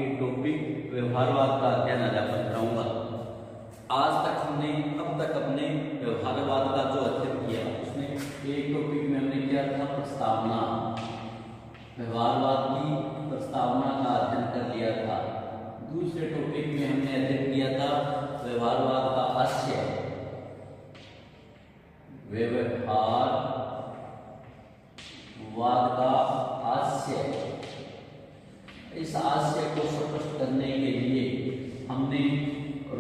के टॉपिक व्यवहारवाद का अध्ययन अध्यापन कराऊंगा। आज तक अब तक अपने व्यवहारवाद का जो अध्ययन किया उसमें एक टॉपिक में हमने किया था प्रस्तावना, व्यवहारवाद की प्रस्तावना का अध्ययन कर लिया था। दूसरे टॉपिक में हमने अध्ययन किया था व्यवहारवाद का आशय, व्यवहारवाद का आशय। इस आशय को स्पष्ट करने के लिए हमने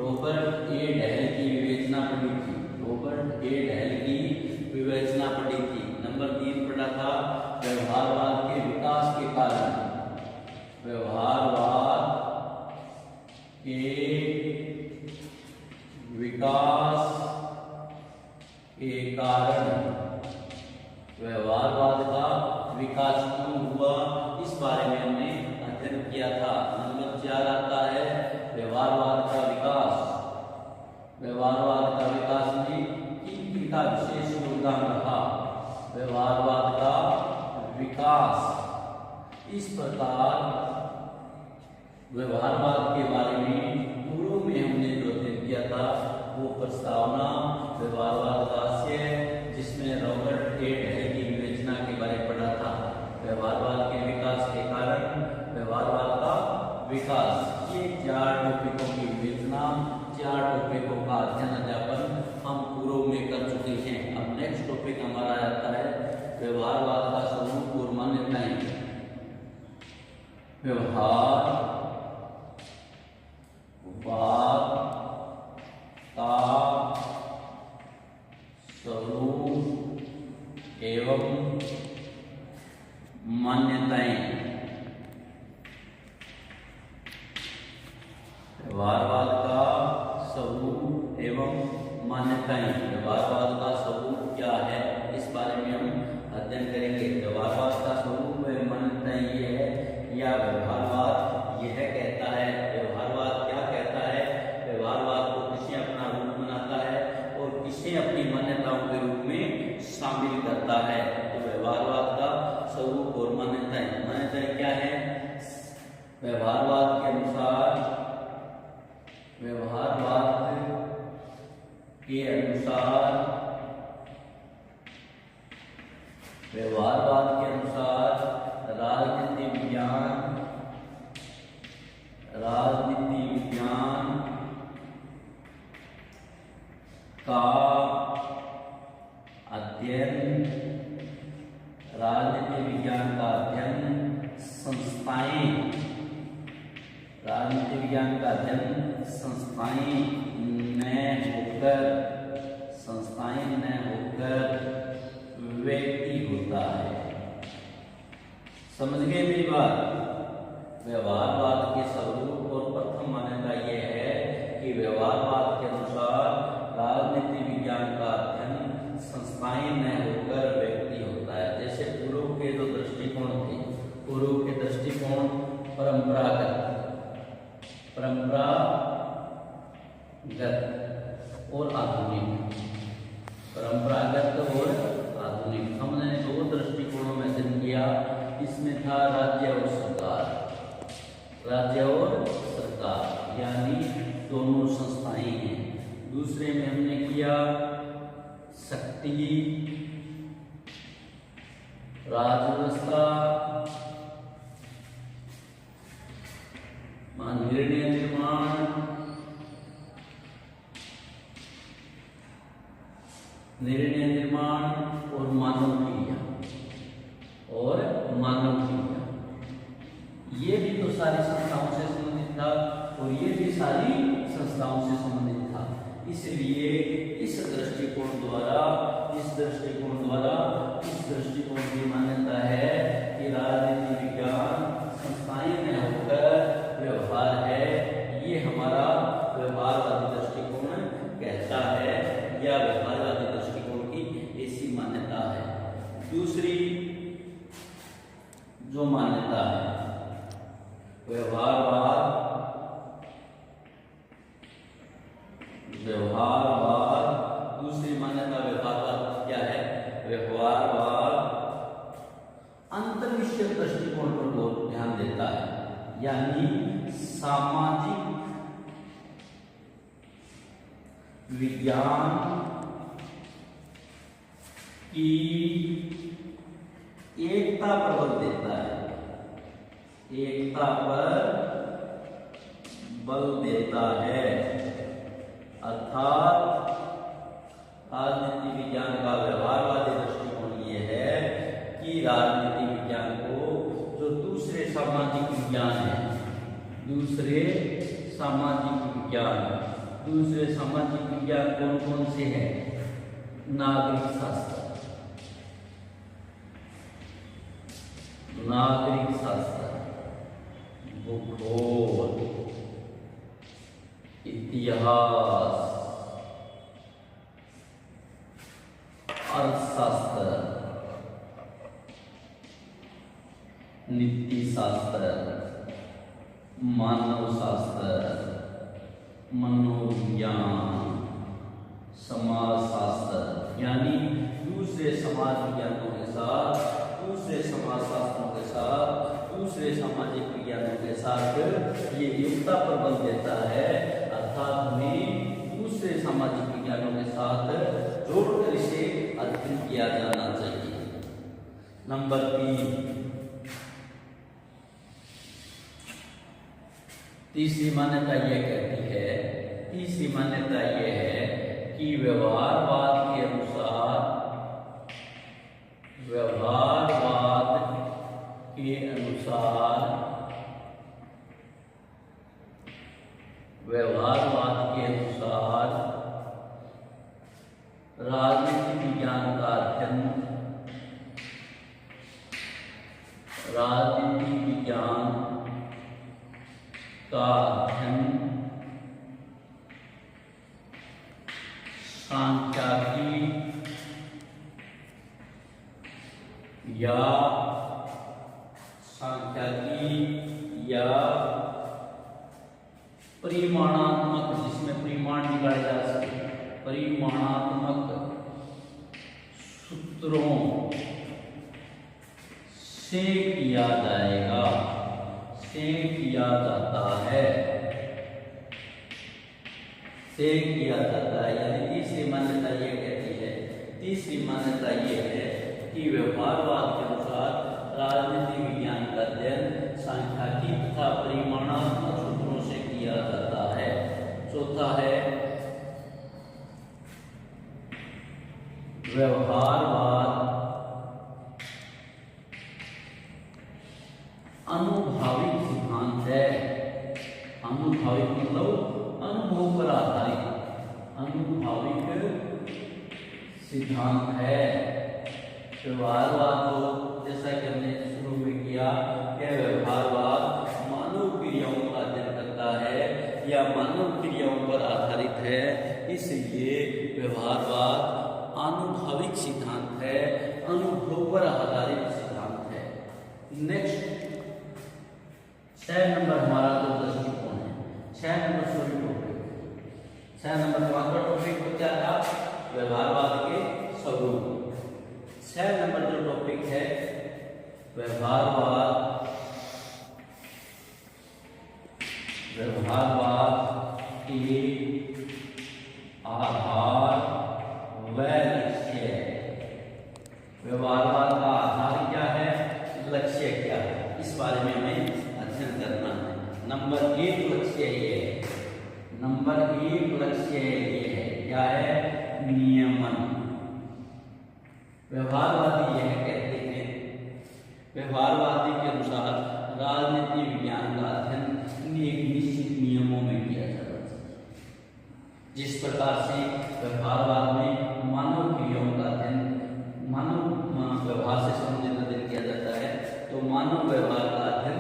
रॉबर्ट ए डहल की विवेचना पढ़ी थी। रॉबर्ट ए डहल की विवेचना पढ़ी थी। नंबर 3 पढ़ा था व्यवहारवाद के विकास के कारण, व्यवहारवाद के विकास के कारण, व्यवहारवाद का विकास क्यों हुआ इस बारे में हमने अध्ययन किया था। नंबर 4 आता है व्यवहारवाद का विकास। व्यवहारवाद का विकास में किन का विशेष योगदान रहा। व्यवहारवाद का विकास, इस प्रकार व्यवहारवाद के बारे में पूर्व में हमने जो अध्ययन किया था वो प्रस्तावना, व्यवहारवाद का आशय, जिसमें रॉबर्ट ए डहल की विवेचना के बारे में पढ़ा था। व्यवहारवाद के विकास के कारण, व्यवहारवाद का विकास, ये 4 टॉपिकों की विवेचना, 4 टॉपिकों का अध्ययन अध्यापन हम पूर्व में कर चुके हैं। अब नेक्स्ट टॉपिक हमारा आता है व्यवहारवाद का स्वरूप और मान्यताएं। व्यवहारवाद का स्वरूप एवं मान्यताएं। व्यवहारवाद का स्वरूप एवं मान्यताएं। व्यवहारवाद का स्वरूप क्या है इस बारे में हम अध्ययन करेंगे। व्यवहारवाद का स्वरूप एवं मान्यताएं ये है, या व्यवहारवाद यह कहता है, व्यवहारवाद क्या कहता है, व्यवहारवाद को किसे अपना रूप बनाता है और किसे अपनी मान्यताओं के रूप में शामिल करता है। तो व्यवहारवाद का स्वरूप और मान्यताएं। मान्यताएं क्या है? व्यवहारवाद के अनुसार, व्यवहारवाद के अनुसार, व्यवहारवाद के अनुसार राजनीति विज्ञान का अध्ययन, राजनीति विज्ञान का अध्ययन संस्थाएं, राजनीति विज्ञान का अध्ययन संस्थाएं न होकर व्यक्ति होता है। समझ गए मेरी बात? व्यवहारवाद के स्वरूप और प्रथम मान्यता यह है कि व्यवहारवाद के अनुसार राजनीति विज्ञान का अध्ययन संस्थाएं न होकर व्यक्ति होता है। जैसे पूर्व के जो दृष्टिकोण थे, पूर्व के दृष्टिकोण परंपरागत और आधुनिक, परंपरागत और आधुनिक, हमने 2 दृष्टिकोणों में अध्ययन किया। इसमें था राज्य और सरकार, राज्य और सरकार यानी दोनों संस्थाएं हैं। दूसरे में हमने किया शक्ति, राजव्यवस्था, निर्णय निर्माण, और मानव क्रिया, ये भी तो सारी संस्थाओं से संबंधित था और ये भी सारी संस्थाओं से संबंधित था। इसलिए इस दृष्टिकोण द्वारा की मान्यता है कि राजनीति विज्ञान संस्थाएं में होकर व्यवहार है, ये हमारा व्यवहारवादी दृष्टिकोण कहता है, या व्यवहारवादी दृष्टिकोण की ऐसी मान्यता है। दूसरी जो मान्यता है व्यवहारवाद, दूसरी मान्यता व्यवहारवाद क्या है? व्यवहारवाद अंतर्विषय दृष्टिकोण पर बहुत ध्यान देता है। यानी सामाजिक विज्ञान की एकता पर बल देता है, एकता पर बल देता है। अर्थात राजनीति विज्ञान का व्यवहारवादी दृष्टिकोण ये है कि राजनीति विज्ञान को जो दूसरे सामाजिक विज्ञान है, दूसरे सामाजिक विज्ञान कौन कौन से हैं? नागरिक शास्त्र, भूगोल, इतिहास, अर्थशास्त्र, नीति शास्त्र, मानव शास्त्र, मनोविज्ञान, समाज शास्त्र, यानी दूसरे समाज विज्ञानों के साथ, दूसरे समाज शास्त्रों के साथ, दूसरे सामाजिक विज्ञानों के साथ ये एकता पर बल देता है। अर्थात हमें दूसरे सामाजिक विज्ञानों के साथ जोड़कर इसे अध्ययन किया जाना चाहिए। नंबर 3, तीसरी मान्यता यह कहती है, तीसरी मान्यता यह है कि व्यवहारवाद के अनुसार राजनीति विज्ञान का अध्ययन सांख्यिकी या परिमाणात्मक, जिसमें परिमाण निकाले जा सके, परिमाणात्मक सूत्रों से किया जाएगा, से किया जाता है। यानी तीसरी मान्यता ये कहती है, तीसरी मान्यता ये है कि व्यवहारवाद के अनुसार राजनीति विज्ञान का अध्ययन सांख्यिकी तथा परिमाणात्मक सूत्रों से किया जाता है। चौथा है व्यवहारवाद अनुभाविक सिद्धांत है। अनुभाविक मतलब अनुभव पर आधारित, अनुभाविक सिद्धांत है। व्यवहारवाद को जैसा कि हमने शुरू में किया कि व्यवहारवाद मानव क्रियाओं का अध्ययन करता है या मानव क्रियाओं पर आधारित है, इसलिए व्यवहारवाद अनुभाविक सिद्धांत है, अनुभव पर आधारित सिद्धांत है। नेक्स्ट 6 नंबर हमारा जो दृष्टिकोण है, 6 नंबर टॉपिक को क्या था? व्यवहारवाद के स्वरूप। 6 नंबर जो टॉपिक है व्यवहारवाद के आधार व लक्ष्य। व्यवहारवाद का आधार क्या है, लक्ष्य क्या है, इस बारे में हमें अध्ययन करना है। नंबर 1 लक्ष्य ये है, क्या है? नियमन। व्यवहारवादी यह कहते हैं, व्यवहारवादी के अनुसार राजनीति विज्ञान का अध्ययन एक निश्चित नियमों में किया जाता है। जिस प्रकार से व्यवहारवाद में मानव क्रियाओं का अध्ययन मानव व्यवहार से संबंधित अध्ययन किया जाता है, तो मानव व्यवहार का अध्ययन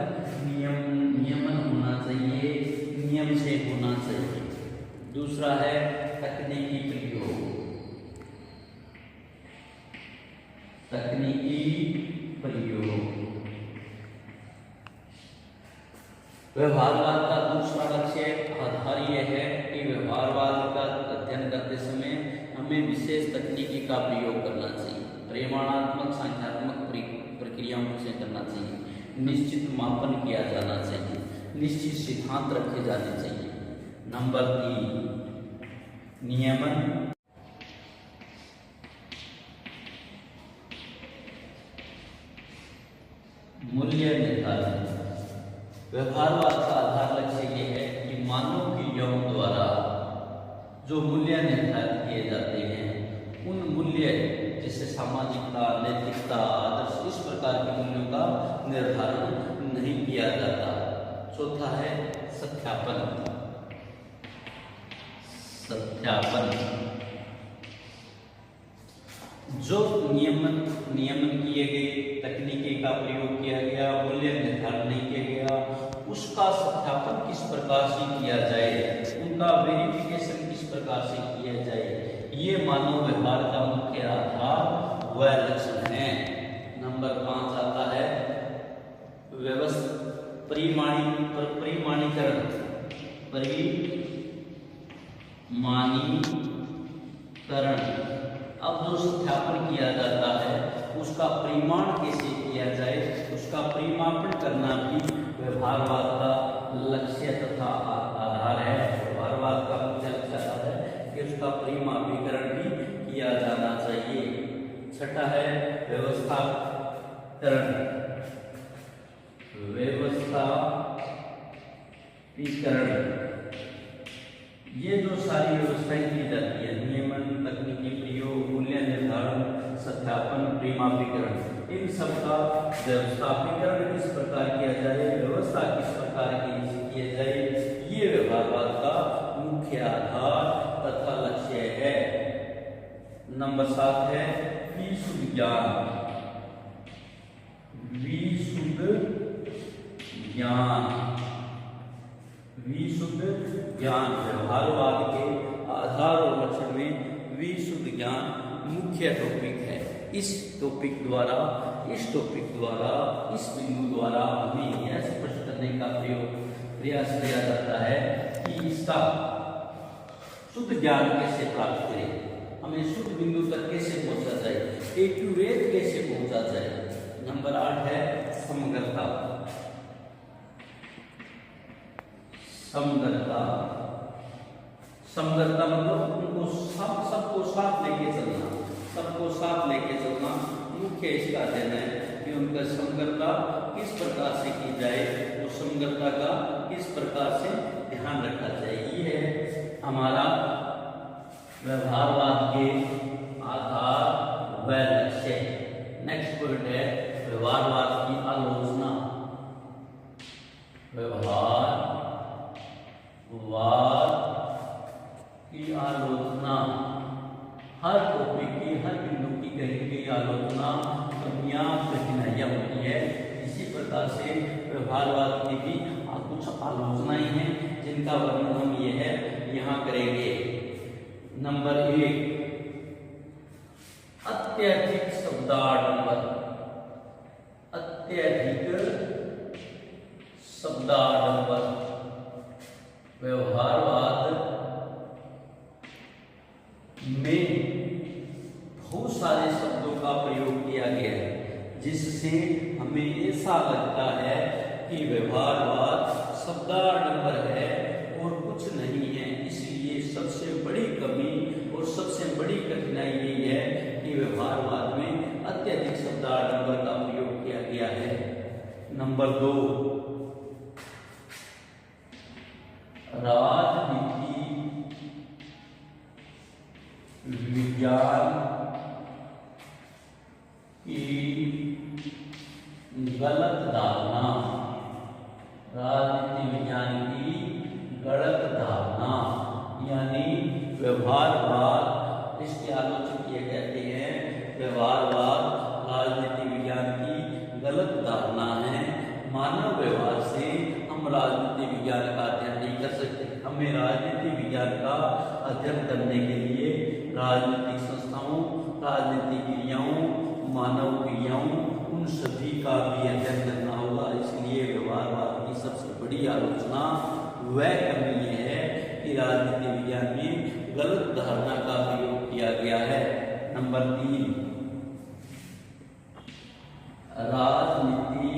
नियमन होना चाहिए, नियम से होना चाहिए। दूसरा है तकनीकी प्रयोग। व्यवहारवाद का दूसरा लक्ष्य आधार यह है कि व्यवहारवाद का अध्ययन करते समय हमें विशेष तकनीकी का प्रयोग करना चाहिए, परिमाणात्मक संख्यात्मक प्रक्रियाओं से करना चाहिए, निश्चित मापन किया जाना चाहिए। निश्चित सिद्धांत रखे जाने चाहिए। नंबर 3 नियमन। मूल्य निर्धारण। व्यवहारवाद का आधार लक्ष्य ये है कि मानव क्रियाओं द्वारा जो मूल्य निर्धारित किए जाते हैं उन मूल्य जैसे सामाजिकता, नैतिकता, आदर्श, इस प्रकार के मूल्यों का निर्धारण नहीं किया जाता। चौथा है सत्यापन। सत्यापन जो नियमन किए गए, तकनीकी का प्रयोग किया गया, मूल्य निर्धारण नहीं किया गया, उसका सत्यापन किस प्रकार से किया जाए, उनका वेरिफिकेशन किस प्रकार से किया जाए, ये मानव व्यवहार का मुख्य आधार व लक्षण है। नंबर 5 आता है परिमाणीकरण। अब जो सत्यापन किया जाता है उसका परिमाण कैसे किया जाए, उसका परिमापन करना भी व्यवहारवाद का लक्ष्य तथा आधार है। व्यवहारवाद का मुख्य लक्ष्य आधार है कि उसका परिमापीकरण भी किया जाना चाहिए। छठा है व्यवस्थापीकरण। ये जो सारी व्यवस्थाएं की जाती है, नियमन, तकनीकी प्रयोग, मूल्य निर्धारण, सत्यापन, परिमापीकरण, इन सब का व्यवस्थापीकरण किस प्रकार किया जाए, व्यवस्था किस प्रकार किया जाए, ये व्यवहारवाद का मुख्य आधार तथा लक्ष्य है। नंबर 7 है विशुद्ध ज्ञान। विशुद्ध ज्ञान व्यवहारवाद के आधार और लक्षण में विशुद्ध ज्ञान मुख्य टॉपिक है। इस टॉपिक द्वारा इस बिंदु द्वारा हमें यह स्पष्ट करने का प्रयास किया जाता है कि इसका शुद्ध ज्ञान कैसे प्राप्त करें, हमें शुद्ध बिंदु तक कैसे पहुंचा जाए, एक्यूरेट कैसे पहुंचा जाए। नंबर 8 है समग्रता। समग्रता मतलब उनको सबको साथ लेके चलना मुख्य इसका अध्ययन है कि उनका समग्रता किस प्रकार से की जाए, तो समग्रता का किस प्रकार से ध्यान रखा जाए, ये है हमारा व्यवहारवाद के आधार व लक्ष्य। नेक्स्ट पॉइंट है व्यवहारवाद की आलोचना। व्यवहारवाद की आलोचना हर टॉपिक की, हर बिंदु की कहीं कहीं आलोचना, कमियां, कठिनाइयां होती है। इसी प्रकार से व्यवहारवाद की भी कुछ आलोचनाएं हैं जिनका वर्णन हम यहाँ करेंगे। नंबर 1 अत्यधिक शब्दाडंबर। व्यवहारवाद में बहुत सारे शब्दों का प्रयोग किया गया है जिससे हमें ऐसा लगता है कि व्यवहारवाद शब्दाडंबर है और कुछ नहीं है। इसलिए सबसे बड़ी कमी और सबसे बड़ी कठिनाई यही है कि व्यवहारवाद में अत्यधिक शब्दाडंबर का प्रयोग किया गया है। नंबर 2 राजनीति विज्ञान की गलत धारणा। राजनीति विज्ञान की गलत धारणा यानी व्यवहारवाद, इसके आलोचक किए कहते हैं व्यवहारवाद राजनीति विज्ञान की गलत धारणा है। मानव व्यवहार से हम राजनीति विज्ञान का अध्ययन नहीं कर सकते। हमें राजनीति विज्ञान का अध्ययन करने के लिए राजनीतिक संस्थाओं, राजनीतिक क्रियाओं, मानव क्रियाओं, उन सभी का भी अध्ययन करना होगा। इसलिए व्यवहारवाद की सबसे बड़ी आलोचना वह कमी है कि राजनीति विज्ञान में गलत धारणा का प्रयोग किया गया है। नंबर 3 राजनीति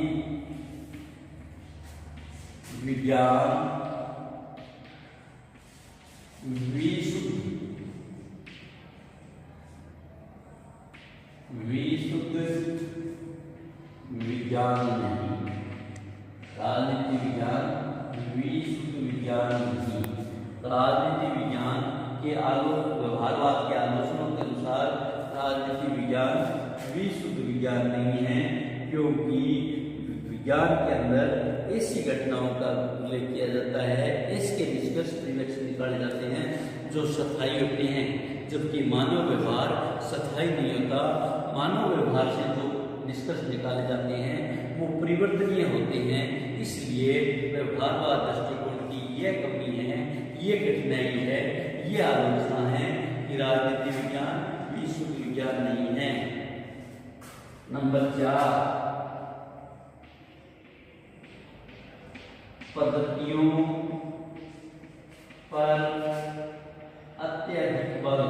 विज्ञान विशुद्ध विज्ञान नहीं, राजनीति विज्ञान विशुद्ध विज्ञान नहीं। राजनीति विज्ञान के व्यवहारवाद के आलोचना के अनुसार राजनीति विज्ञान विशुद्ध विज्ञान नहीं है, क्योंकि विज्ञान के अंदर ऐसी घटनाओं का उल्लेख किया जाता है, इसके निष्कर्ष परिलक्षित निकाले जाते हैं जो स्थायी होते हैं, जबकि मानव व्यवहार स्थायी नहीं होता। मानव व्यवहार से जो निष्कर्ष निकाले जाते हैं वो परिवर्तनीय होते हैं। इसलिए व्यवहारवाद दृष्टिकोण की यह कमी है, ये कठिनाई है, ये आलोचना है कि राजनीति विज्ञान विशुद्ध विज्ञान नहीं है। नंबर 4, पद्धतियों पर अत्यधिक बल।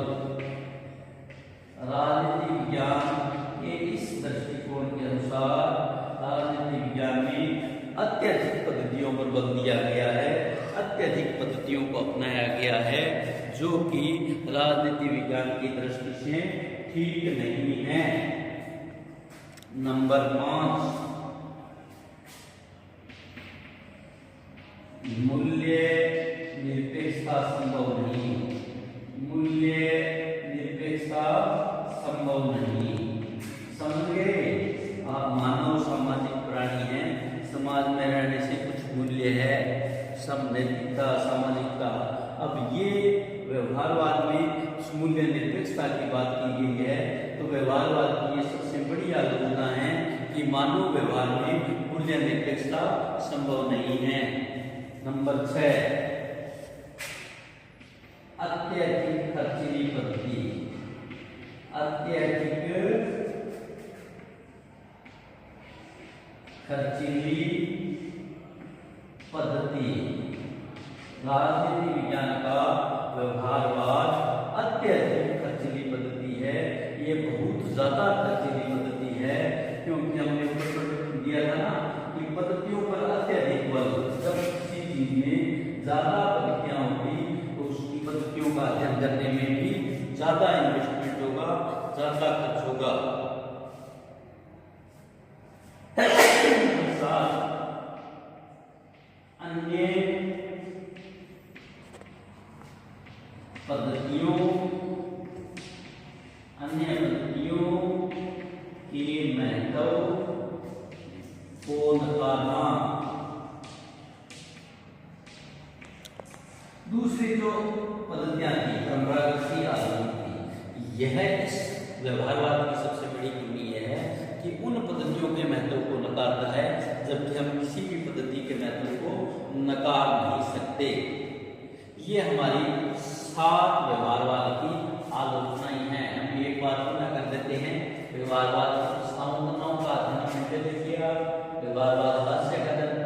राजनीति विज्ञान के इस दृष्टिकोण के अनुसार राजनीति विज्ञान में अत्यधिक पद्धतियों पर बल दिया गया है, अत्यधिक पद्धतियों को अपनाया गया है, जो कि राजनीति विज्ञान की दृष्टि से ठीक नहीं है। नंबर 5, मूल्य निरपेक्षता संभव नहीं। मूल्य निरपेक्षता संभव नहीं। समझे, आप मानव सामाजिक प्राणी हैं, समाज में रहने से कुछ मूल्य है, नैतिकता, सामाजिकता। अब ये व्यवहारवाद में मूल्य निरपेक्षता की बात की गई है, तो व्यवहारवाद की ये सबसे बड़ी आलोचना है कि मानव व्यवहार में मूल्य निरपेक्षता संभव नहीं है। नंबर 6, अत्यधिक खर्चीली पद्धति। अत्यधिक खर्चीली पद्धति। राजनीति विज्ञान का व्यवहारवाद अत्यधिक खर्चीली पद्धति है। ये बहुत ज्यादा खर्चीली पद्धति है, क्योंकि हमने ऊपर दिया था ना कि पद्धतियों पर अत्यधिक बल। जब किसी चीज में ज्यादा पद्धतियां होगी तो उसकी पद्धतियों का अध्ययन करने में भी ज्यादा इन्वेस्टमेंट होगा, ज्यादा खर्च होगा। अन्य पद्धतियों के महत्व को नकारना। दूसरी जो पद्धतियां थी, परंपरागत थी, आधुनिक थी, यह इस व्यवहारवाद की सबसे बड़ी कमी है कि उन पद्धतियों के महत्व को नकारता है, जबकि हम किसी भी पद्धति के महत्व को नकार नहीं सकते। ये हमारी 7 व्यवहारवाद की आलोचनाएं हैं। हम एक बात पूरा कर देते हैं। व्यवहारवाद की संस्थाओं का अध्ययन हमने किया, व्यवहारवाद हास्य का अध्ययन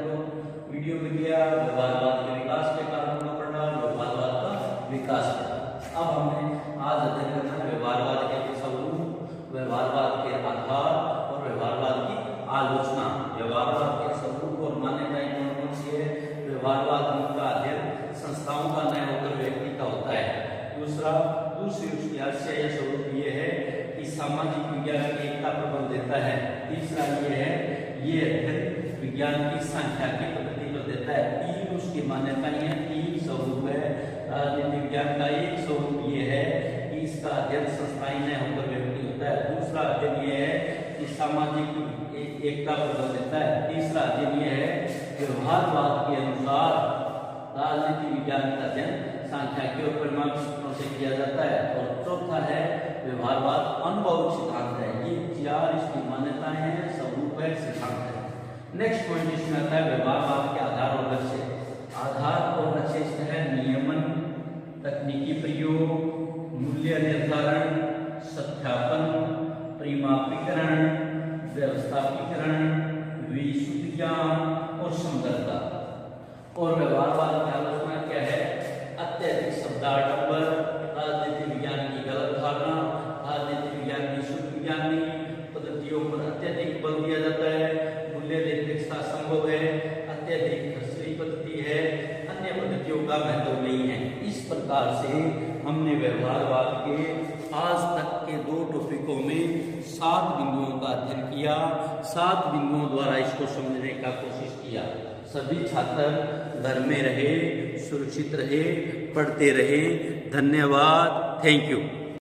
वीडियो में किया, व्यवहारवाद के विकास के कारणों को पढ़ा, व्यवहारवाद का विकास किया। अब हमने आज अध्ययन करना है व्यवहारवाद के स्वरूप, व्यवहारवाद के आधार और व्यवहारवाद की आलोचना। व्यवहारवाद के स्वरूप और मान्यताएं कौन कौन सी है? व्यवहारवाद का अध्ययन संस्थाओं का न होकर व्यक्ति का होता है। दूसरी उसकी आशय या स्वरूप ये है कि सामाजिक विज्ञान की एकता पर बल देता है। तीसरा ये है, ये अध्ययन विज्ञान की सांख्या की पद्धति को देता है। 3 उसकी मान्यताएं हैं, 3 स्वरूप है। राजनीति विज्ञान का एक स्वरूप ये है कि इसका अध्ययन संस्थाएं न होकर व्यक्ति होता है। दूसरा अध्ययन ये है कि सामाजिक एकता पर बल देता है। तीसरा अध्ययन ये है व्यवहारवाद के अनुसार राजनीति विज्ञान का अध्ययन सांख्यिकी और परिमाण सूत्रों से किया जाता है। और चौथा है व्यवहारवाद अनुभव सिद्धांत है। ये 4 इसकी मान्यताएं हैं, स्वरूप है, सिद्धांत है। नेक्स्ट पॉइंट इसमें आता है व्यवहारवाद के आधार और लक्ष्य। आधार और लक्ष्य इसमें है नियमन, तकनीकी प्रयोग, मूल्य निर्धारण, सत्यापन, परिमापीकरण, व्यवस्थापीकरण, विशुद्ध ज्ञान और समग्रता। और व्यवहारवाद की आलोचना क्या है? अत्यधिक शब्दाडंबर, राजनीति विज्ञान की गलत धारणा, राजनीति विज्ञान की शुद्ध विज्ञान नहीं, पद्धतियों पर अत्यधिक बल दिया जाता है, मूल्य निरपेक्षता संभव है, अत्यधिक खर्चीली पद्धति प्रकार से हमने व्यवहारवाद के आज तक के 2 टॉपिकों में 7 बिंदुओं का अध्ययन किया। 7 बिंदुओं द्वारा इसको समझने का कोशिश किया। सभी छात्र घर में रहे, सुरक्षित रहे, पढ़ते रहे। धन्यवाद। Thank you.